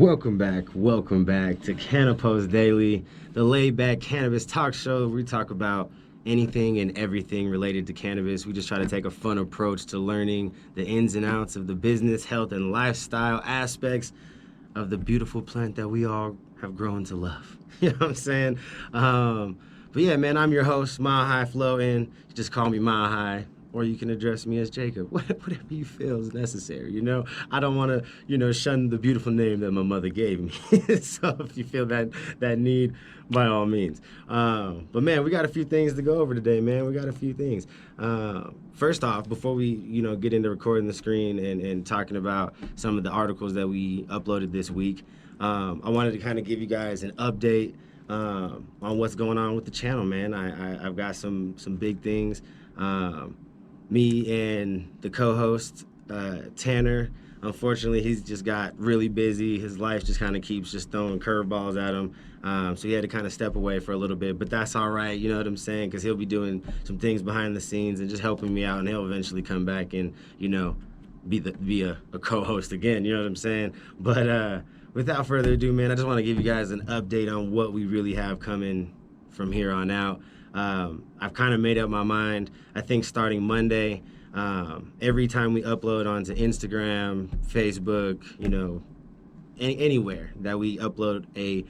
Welcome back to CannaPost Daily, the laid-back cannabis talk show. We talk about anything and everything related to cannabis. We just try to take a fun approach to learning the ins and outs of the business, health, and lifestyle aspects of the beautiful plant that we all have grown to love. You know what I'm saying? But yeah, man, I'm your host, MileHighFloatin. Just call me Mile High. Or you can address me as Jacob, whatever you feel is necessary, you know? I don't want to, shun the beautiful name that my mother gave me. So if you feel that need, by all means. But man, we got a few things to go over today, man. We got a few things. First off, before we, get into recording the screen and talking about some of the articles that we uploaded this week, I wanted to kind of give you guys an update on what's going on with the channel, man. I've got some big things. Me and the co-host, Tanner, unfortunately, he's just got really busy. His life just kind of keeps just throwing curveballs at him. So he had to kind of step away for a little bit, but that's all right, you know what I'm saying? Because he'll be doing some things behind the scenes and just helping me out, and he'll eventually come back and, be a co-host again, you know what I'm saying? But without further ado, man, I just want to give you guys an update on what we really have coming from here on out. I've kind of made up my mind. I think starting Monday, every time we upload onto Instagram, Facebook, anywhere that we upload a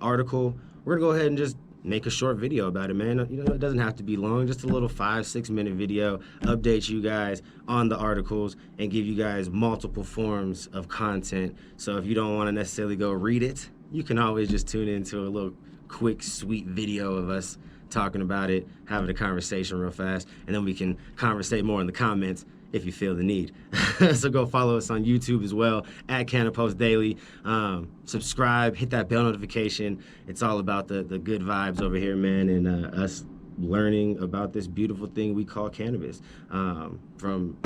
article, we're gonna go ahead and just make a short video about it, man. It doesn't have to be long, just a little 5-6 minute video, update you guys on the articles and give you guys multiple forms of content. So if you don't want to necessarily go read it, you can always just tune into a little quick, sweet video of us talking about it, having a conversation real fast, and then we can conversate more in the comments if you feel the need. So go follow us on YouTube as well, at CannaPost Daily. Subscribe, hit that bell notification. It's all about the good vibes over here, man, and us learning about this beautiful thing we call cannabis, from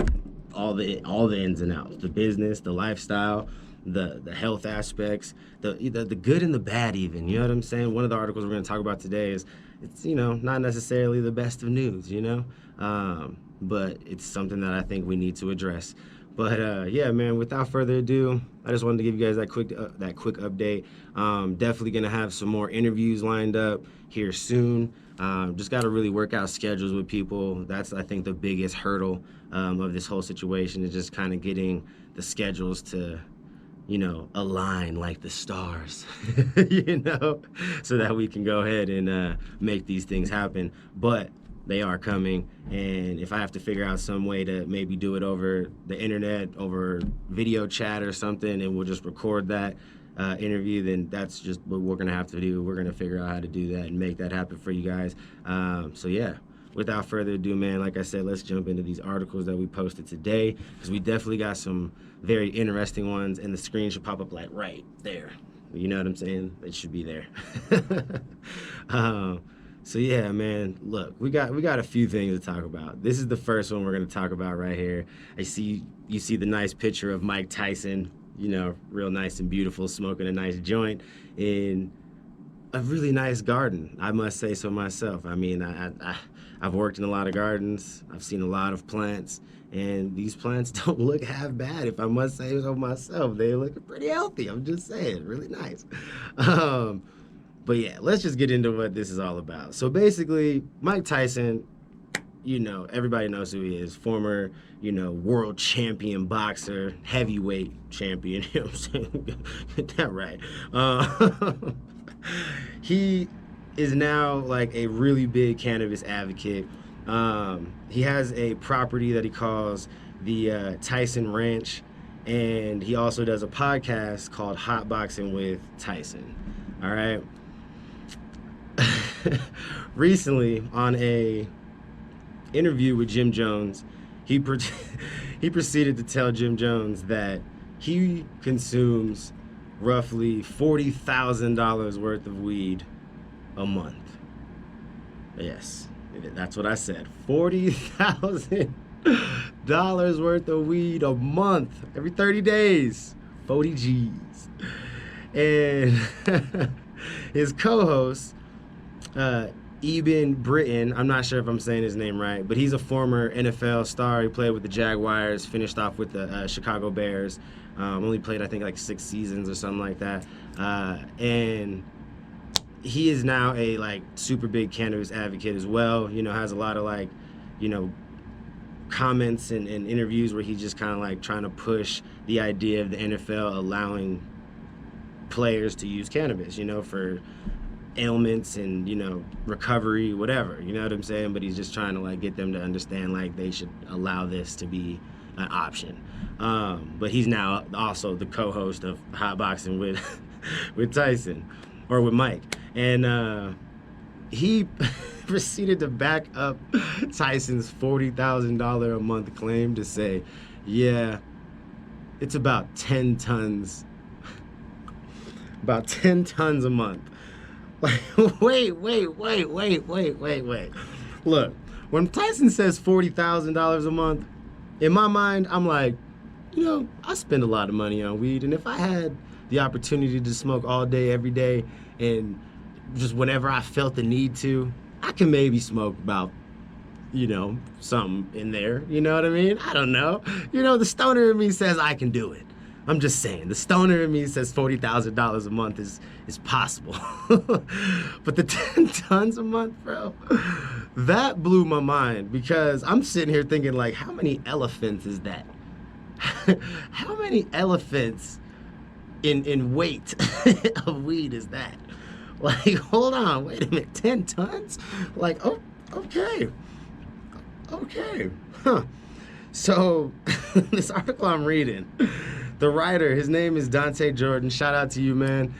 all the ins and outs, the business, the lifestyle, the health aspects, the good and the bad even, you know what I'm saying? One of the articles we're going to talk about today is, it's, not necessarily the best of news, but it's something that I think we need to address. But yeah, man, without further ado, I just wanted to give you guys that quick update. Definitely going to have some more interviews lined up here soon. Just got to really work out schedules with people. That's, I think, the biggest hurdle of this whole situation, is just kind of getting the schedules to align like the stars, so that we can go ahead and make these things happen. But they are coming, and if I have to figure out some way to maybe do it over the internet, over video chat or something, and we'll just record that interview, then that's just what we're gonna have to do. We're gonna figure out how to do that and make that happen for you guys. So yeah, without further ado, man, like I said, let's jump into these articles that we posted today, because we definitely got some very interesting ones, and the screen should pop up like right there. You know what I'm saying? It should be there. So yeah, man, look, we got a few things to talk about. This is the first one we're going to talk about right here. You see the nice picture of Mike Tyson, real nice and beautiful, smoking a nice joint in a really nice garden, I must say so myself. I mean, I've worked in a lot of gardens. I've seen a lot of plants, and these plants don't look half bad, if I must say so myself. They look pretty healthy. I'm just saying, really nice. But yeah, let's just get into what this is all about. So basically, Mike Tyson, everybody knows who he is. Former, world champion boxer, heavyweight champion. You know what I'm saying? Get that right. He is now like a really big cannabis advocate. He has a property that he calls the Tyson Ranch, and he also does a podcast called Hot Boxing with Tyson. All right. Recently, on a interview with Jim Jones, he proceeded to tell Jim Jones that he consumes roughly $40,000 worth of weed a month. Yes, that's what I said. $40,000 worth of weed a month, every 30 days. 40 G's. And his co-host, Eben Britton, I'm not sure if I'm saying his name right, but he's a former NFL star. He played with the Jaguars, finished off with the Chicago Bears. Only played, I think, like 6 seasons or something like that. And he is now a like super big cannabis advocate as well. You know, has a lot of like, you know, comments and interviews where he's just kind of like trying to push the idea of the NFL allowing players to use cannabis, you know, for ailments and, you know, recovery, whatever, you know what I'm saying? But he's just trying to like get them to understand like they should allow this to be an option. But he's now also the co-host of Hot Boxing with with Tyson, or with Mike, and he proceeded to back up Tyson's $40,000 a month claim to say, yeah, it's about 10 tons a month. Like, wait. Look, when Tyson says $40,000 a month, in my mind, I'm like, you know, I spend a lot of money on weed, and if I had the opportunity to smoke all day, every day, and just whenever I felt the need to, I can maybe smoke about, you know, something in there. You know what I mean? I don't know. You know, the stoner in me says I can do it. I'm just saying, the stoner in me says $40,000 a month is possible. But the 10 tons a month, bro, that blew my mind, because I'm sitting here thinking, like, how many elephants is that? How many elephants in weight of weed is that? Like, hold on, wait a minute, 10 tons? Like, oh, okay. Huh. So, this article I'm reading, the writer, his name is Dante Jordan. Shout out to you, man.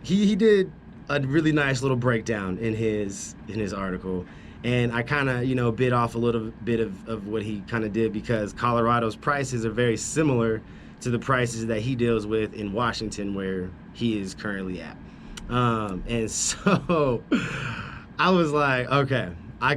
He did a really nice little breakdown in his article, and I kind of, you know, bit off a little bit of what he kind of did, because Colorado's prices are very similar to the prices that he deals with in Washington, where he is currently at. And so I was like, okay,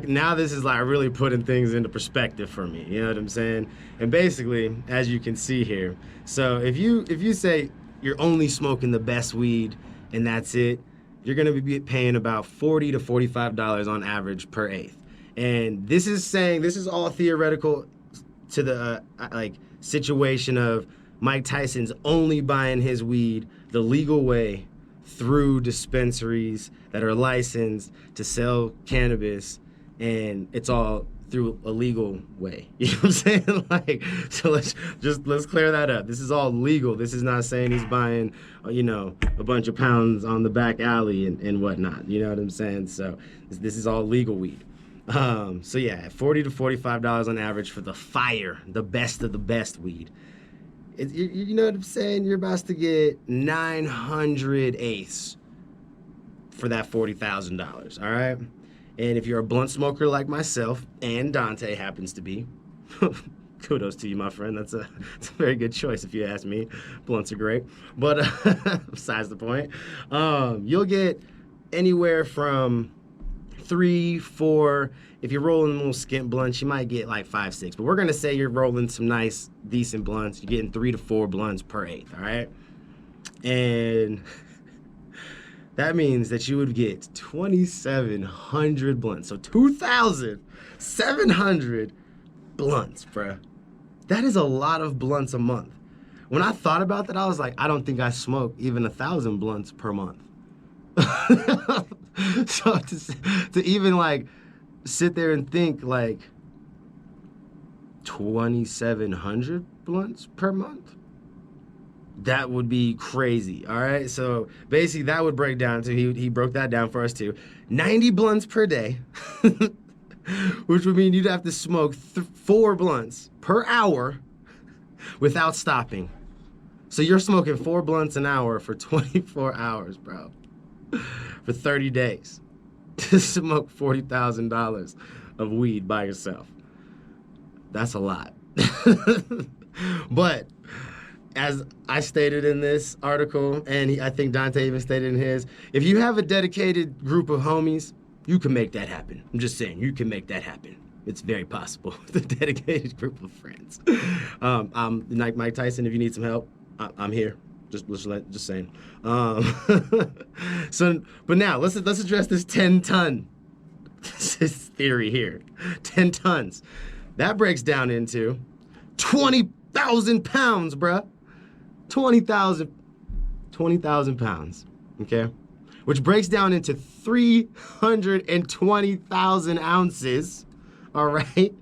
now this is like really putting things into perspective for me. You know what I'm saying? And basically, as you can see here, so if you say you're only smoking the best weed and that's it, you're gonna be paying about $40 to $45 on average per eighth. And this is all theoretical to the like situation of Mike Tyson's only buying his weed the legal way through dispensaries that are licensed to sell cannabis, and it's all through a legal way. You know what I'm saying? Like, so let's clear that up. This is all legal. This is not saying he's buying, you know, a bunch of pounds on the back alley and whatnot. You know what I'm saying? So this is all legal weed. So yeah, $40 to $45 on average for the fire, the best of the best weed. You know what I'm saying? You're about to get 900 eighths for that $40,000, all right? And if you're a blunt smoker like myself, and Dante happens to be, kudos to you, my friend. It's a very good choice if you ask me. Blunts are great. But besides the point, you'll get anywhere from 3, 4. If you're rolling little skint blunts, you might get like 5, 6. But we're gonna say you're rolling some nice, decent blunts. You're getting 3 to 4 blunts per eighth, all right? And that means that you would get 2,700 blunts. So 2,700 blunts, bruh. That is a lot of blunts a month. When I thought about that, I was like, I don't think I smoke even 1,000 blunts per month. So to even like sit there and think like 2,700 blunts per month, that would be crazy. All right, so basically that would break down to, he broke that down for us too, 90 blunts per day, which would mean you'd have to smoke 4 blunts per hour without stopping. So you're smoking 4 blunts an hour for 24 hours, bro, for 30 days to smoke $40,000 of weed by yourself. That's a lot. But as I stated in this article, and I think Dante even stated in his, if you have a dedicated group of homies, you can make that happen. I'm just saying, you can make that happen. It's very possible with a dedicated group of friends. I'm like Mike Tyson. If you need some help, I'm here. Just saying. So, but now let's address this 10-ton This is theory here. 10 tons. That breaks down into 20,000 pounds, bruh. 20,000 pounds, okay? Which breaks down into 320,000 ounces, all right?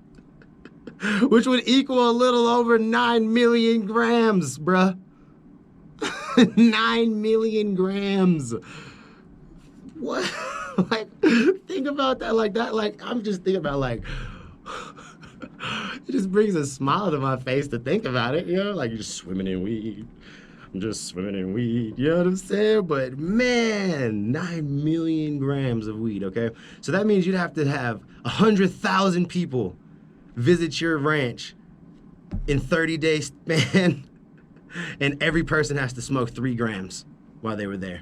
Which would equal a little over 9 million grams, bruh. 9 million grams. What? Like, think about that like that. Like, I'm just thinking about, like, it just brings a smile to my face to think about it, you know? Like, you're just swimming in weed. I'm just swimming in weed, you know what I'm saying? But man, 9 million grams of weed, okay? So that means you'd have to have 100,000 people visit your ranch in 30 days, man. And every person has to smoke 3 grams while they were there.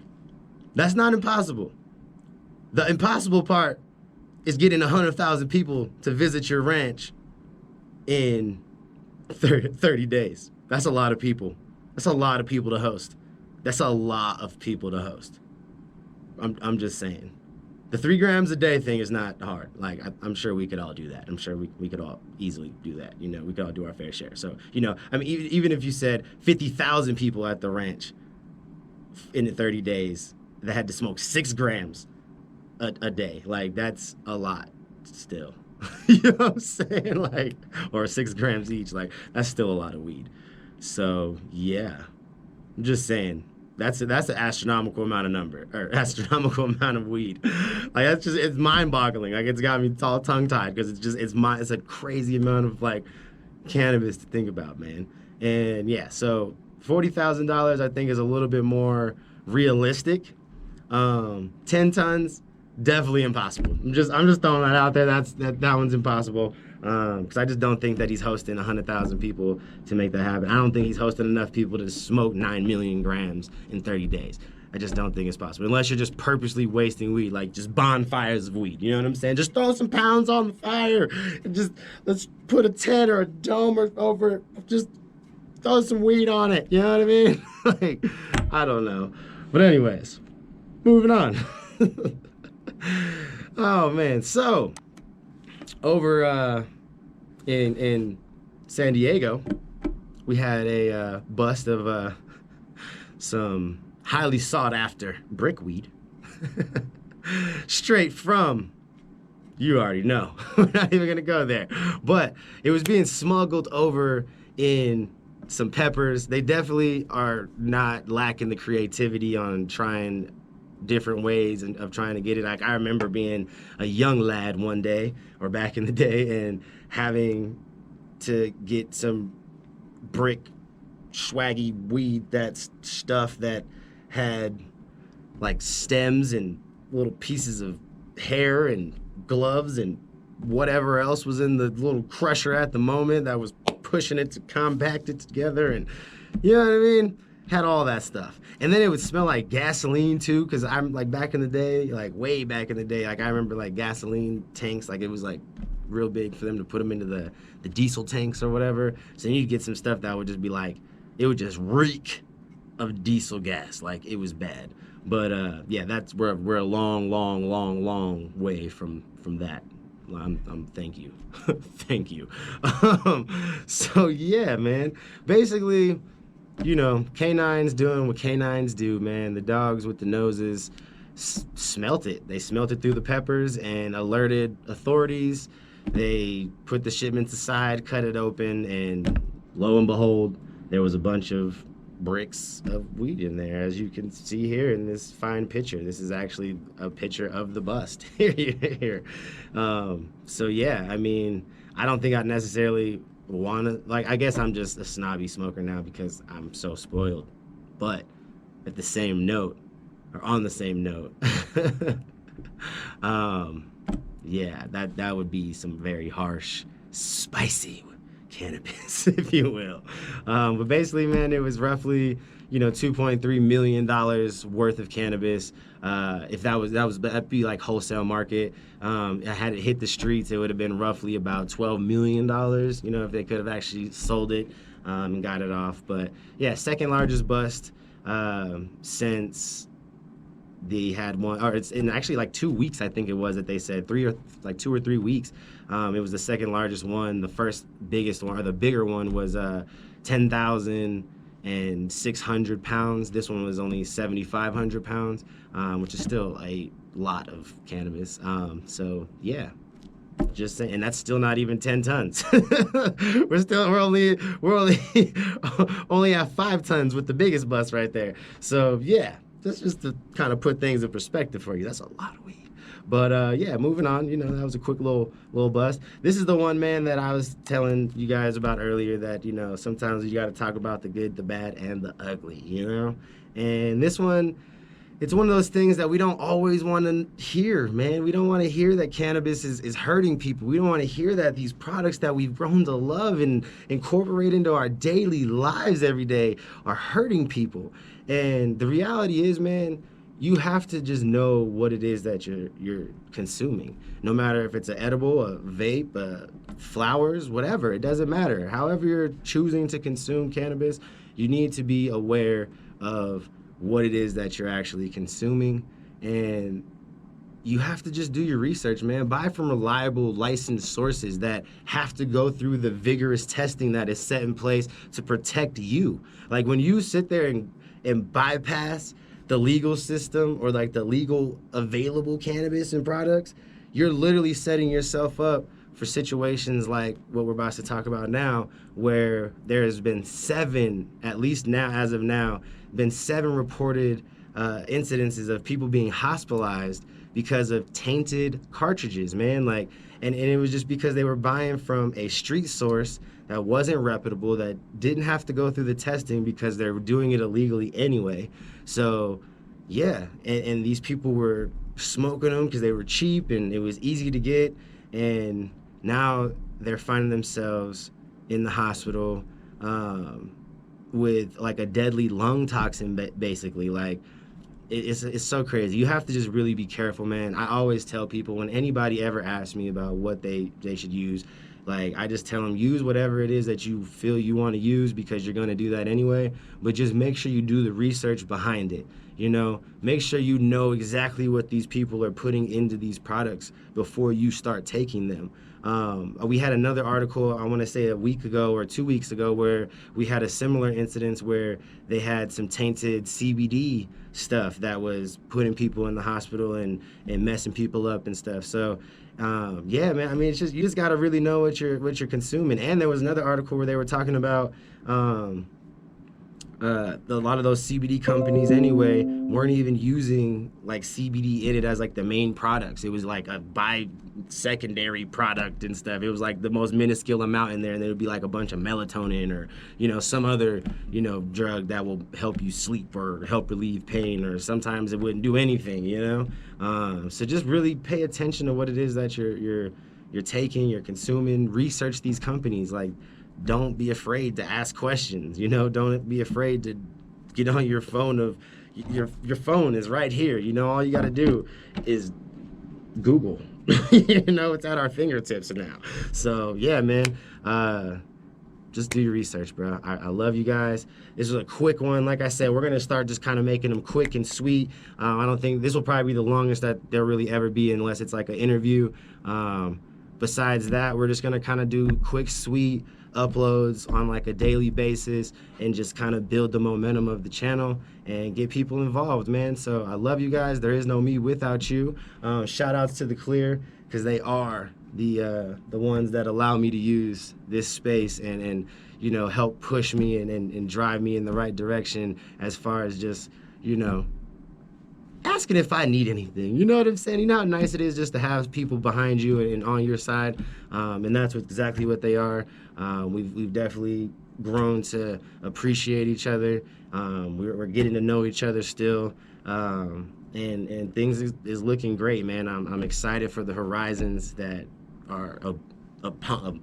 That's not impossible. The impossible part is getting 100,000 people to visit your ranch in 30 days. That's a lot of people. That's a lot of people to host. That's a lot of people to host. I'm just saying. The 3 grams a day thing is not hard. Like, I'm sure we could all do that. I'm sure we could all easily do that. You know, we could all do our fair share. So, you know, I mean, even if you said 50,000 people at the ranch in 30 days that had to smoke 6 grams a day, like, that's a lot still. You know what I'm saying? Like, or 6 grams each. Like, that's still a lot of weed. So, yeah. I'm just saying. That's an astronomical amount of weed. Like, that's just, it's mind-boggling. Like, it's got me all tongue-tied because it's a crazy amount of, like, cannabis to think about, man. And yeah, so $40,000 I think is a little bit more realistic. 10 tons, definitely impossible. I'm just throwing that out there. That one's impossible. Because I just don't think that he's hosting 100,000 people to make that happen. I don't think he's hosting enough people to smoke 9 million grams in 30 days. I just don't think it's possible. Unless you're just purposely wasting weed, like just bonfires of weed. You know what I'm saying? Just throw some pounds on the fire. And just, let's put a tent or a dome over it. Just throw some weed on it. You know what I mean? Like, I don't know. But anyways, moving on. Oh, man. So, over in San Diego, we had a bust of some highly sought after brickweed, straight from, you already know, we're not even gonna go there, but it was being smuggled over in some peppers. They definitely are not lacking the creativity on trying different ways of trying to get it. Like, I remember being a young lad one day, or back in the day, and having to get some brick swaggy weed, that's stuff that had like stems and little pieces of hair and gloves and whatever else was in the little crusher at the moment that was pushing it to compact it together, and you know what I mean? Had all that stuff. And then it would smell like gasoline too, because I'm like, back in the day, like way back in the day, like I remember like gasoline tanks, like it was like real big for them to put them into the diesel tanks or whatever. So you'd get some stuff that would just be like, it would just reek of diesel gas. Like, it was bad. But yeah, that's we're a long way from that. Thank you. Thank you. So yeah, man, basically, you know, canines doing what canines do, man. The dogs with the noses smelt it. They smelt it through the peppers and alerted authorities. They put the shipments aside, cut it open, and lo and behold, there was a bunch of bricks of weed in there, as you can see here in this fine picture. This is actually a picture of the bust here. So yeah, I mean, I don't think I'd necessarily wanna, like, I guess I'm just a snobby smoker now because I'm so spoiled. But at the same note, or on the same note, yeah, that would be some very harsh, spicy cannabis, if you will. But basically, man, it was roughly, you know, $2.3 million worth of cannabis. If that'd be like wholesale market. Had it hit the streets, it would have been roughly about $12 million, you know, if they could have actually sold it and got it off. But yeah, second largest bust since they had one, or it's in actually like 2 weeks, I think it was, that they said 2 or 3 weeks. It was the second largest one. The first biggest one, or the bigger one, was 10,600 pounds. This one was only 7,500 pounds, which is still a lot of cannabis. So yeah, just saying, and that's still not even 10 tons. we're only only at 5 tons with the biggest bus right there. So yeah, that's just to kind of put things in perspective for you. That's a lot of weed. But yeah, moving on. That was a quick little bust. This is the one, man, that I was telling you guys about earlier, that sometimes you got to talk about the good, the bad, and the ugly. And this one, it's one of those things that we don't always want to hear, man. We don't want to hear that cannabis is hurting people. We don't want to hear that these products that we've grown to love and incorporate into our daily lives every day are hurting people. And the reality is, man, you have to just know what it is that you're consuming. No matter if it's an edible, a vape, flowers, whatever, it doesn't matter. However you're choosing to consume cannabis, you need to be aware of what it is that you're actually consuming, and you have to just do your research, man. Buy from reliable, licensed sources that have to go through the vigorous testing that is set in place to protect you. Like, when you sit there and bypass the legal system, or like the legal available cannabis and products, you're literally setting yourself up for situations like what we're about to talk about now, where there has been 7, at least now, as of now, been 7 reported incidences of people being hospitalized because of tainted cartridges, man. And it was just because they were buying from a street source that wasn't reputable, that didn't have to go through the testing because they were doing it illegally anyway. So yeah, and these people were smoking them because they were cheap and it was easy to get, and now they're finding themselves in the hospital with like a deadly lung toxin, basically. Like, it's so crazy. You have to just really be careful, man. I always tell people, when anybody ever asks me about what they should use, like, I just tell them, use whatever it is that you feel you want to use, because you're going to do that anyway. But just make sure you do the research behind it. Make sure you know exactly what these people are putting into these products before you start taking them. We had another article, I want to say a week ago or 2 weeks ago, where we had a similar incident where they had some tainted CBD stuff that was putting people in the hospital and messing people up and stuff. So yeah, man, I mean, it's just, you just got to really know what you're consuming. And there was another article where they were talking about a lot of those CBD companies anyway weren't even using like CBD in it as like the main products. It was like a secondary product and stuff. It was like the most minuscule amount in there, and there would be like a bunch of melatonin or some other drug that will help you sleep or help relieve pain, or sometimes it wouldn't do anything. So just really pay attention to what it is that you're taking, you're consuming. Research these companies. Like, don't be afraid to ask questions. Don't be afraid to get on your phone. Your phone is right here. All you got to do is Google. It's at our fingertips now. So yeah, man, just do your research, bro. I love you guys. This was a quick one. Like I said, we're gonna start just kind of making them quick and sweet. I don't think this will probably be the longest that there'll really ever be, unless it's like an interview. Besides that, we're just gonna kind of do quick, sweet uploads on like a daily basis, and just kind of build the momentum of the channel and get people involved, man. So I love you guys. There is no me without you. Shout outs to the Clear, because they are the ones that allow me to use this space and help push me and drive me in the right direction, as far as just asking if I need anything. You know what I'm saying? You know how nice it is just to have people behind you and on your side, and that's exactly what they are. We've definitely grown to appreciate each other. We're getting to know each other still, and things is looking great, man. I'm excited for the horizons that are upon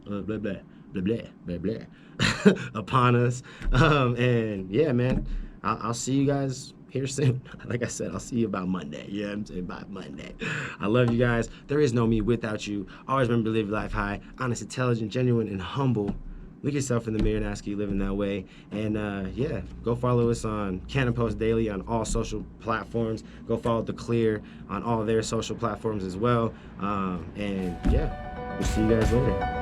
upon us. And yeah, man, I'll see you guys here soon. Like I said, I'll see you about Monday. Yeah, I'm saying by Monday. I love you guys. There is no me without you. Always remember to live life high, honest, intelligent, genuine, and humble. look yourself in the mirror and ask, are you living that way? And yeah, go follow us on CannaPost Daily on all social platforms. Go follow The Clear on all their social platforms as well. And yeah, we'll see you guys later.